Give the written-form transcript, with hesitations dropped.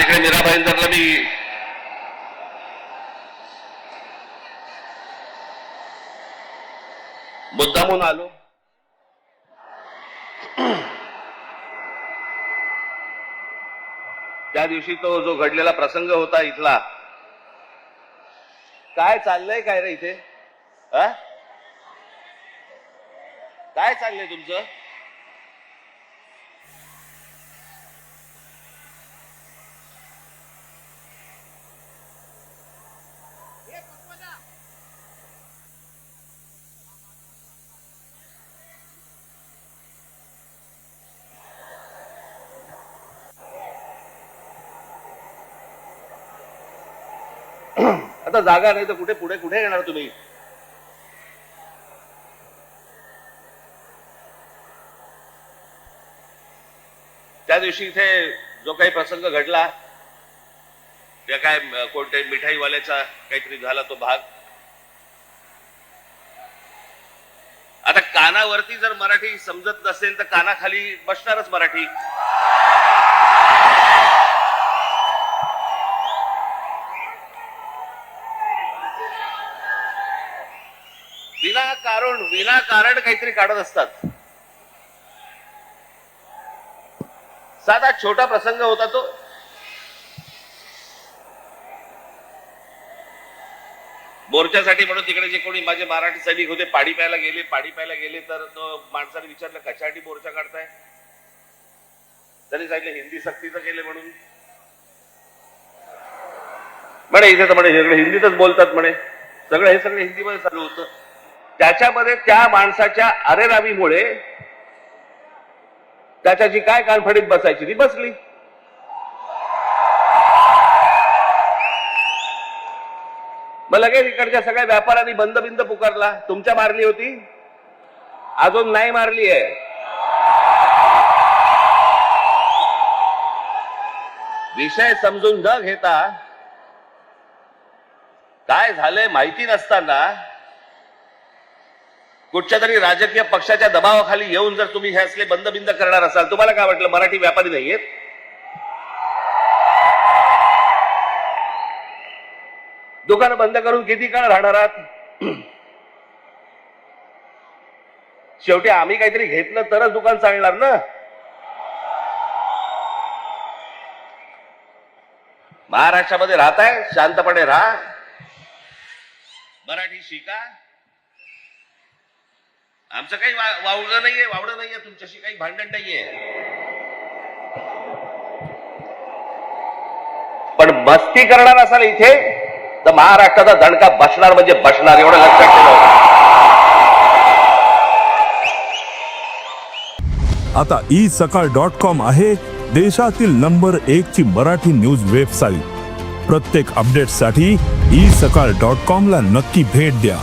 इकडे मीरा भाईंदरला मी मुद्दामून आलो. त्या दिवशी तो जो घडलेला प्रसंग होता इथला, काय चाललंय काय रे इथे? काय चाललंय तुमचं? आता जागा नाही तर कुठे पुढे कुठे येणार तुम्ही? त्या दिवशी इथे जो काही प्रसंग घडला, त्या काय कोणत्या मिठाईवाल्याचा काहीतरी झाला तो भाग. आता कानावरती जर मराठी समजत नसेल तर कानाखाली बसणारच मराठी. विनाकारण काहीतरी काढत असतात. साधा छोटा प्रसंग होता तो. मोर्चासाठी म्हणून तिकडे जे कोणी माझे मराठी सैनिक होते पाणी प्यायला गेले तर तो माणसाने विचारलं कशासाठी मोर्चा काढताय? त्यांनी सांगितलं हिंदी सक्तीचं केले म्हणून. म्हणे इथे तर म्हणे सगळे हिंदीतच बोलतात म्हणे. हे सगळे हिंदीमध्ये चालू होतं. त्याच्यामध्ये त्या माणसाच्या अरेरावीमुळे त्याच्याची काय कानफडीत बसायची ती बसली. मग लगेच इकडच्या सगळ्या व्यापाऱ्यांनी बंद पुकारला. तुमच्या मारली होती? अजून नाही मारली आहे. विषय समजून न घेता काय झालंय माहिती नसताना कुठच्या तरी राजकीय पक्षाच्या दबावाखाली येऊन जर तुम्ही हे असले बंद करणार असाल, तुम्हाला काय वाटलं मराठी व्यापारी नाहीयेत? दुकान बंद करून किती काळ राहणार आहात? शेवटी आम्ही काहीतरी घेतलं तरच दुकान चालणार ना. महाराष्ट्रामध्ये राहताय, शांतपणे राहा, मराठी शिका. आमचं काही वावडं नाहीये तुमच्याशी काही भांडण नाहीये. पण मस्ती करणार असाल इथे तर महाराष्ट्राचा दणका बसणार म्हणजे बसणार, एवढं लक्षात ठेवा. आता isakal.com आहे देशातील नंबर 1 ची मराठी न्यूज वेबसाईट. प्रत्येक अपडेटसाठी isakal.com ला नक्की भेट द्या.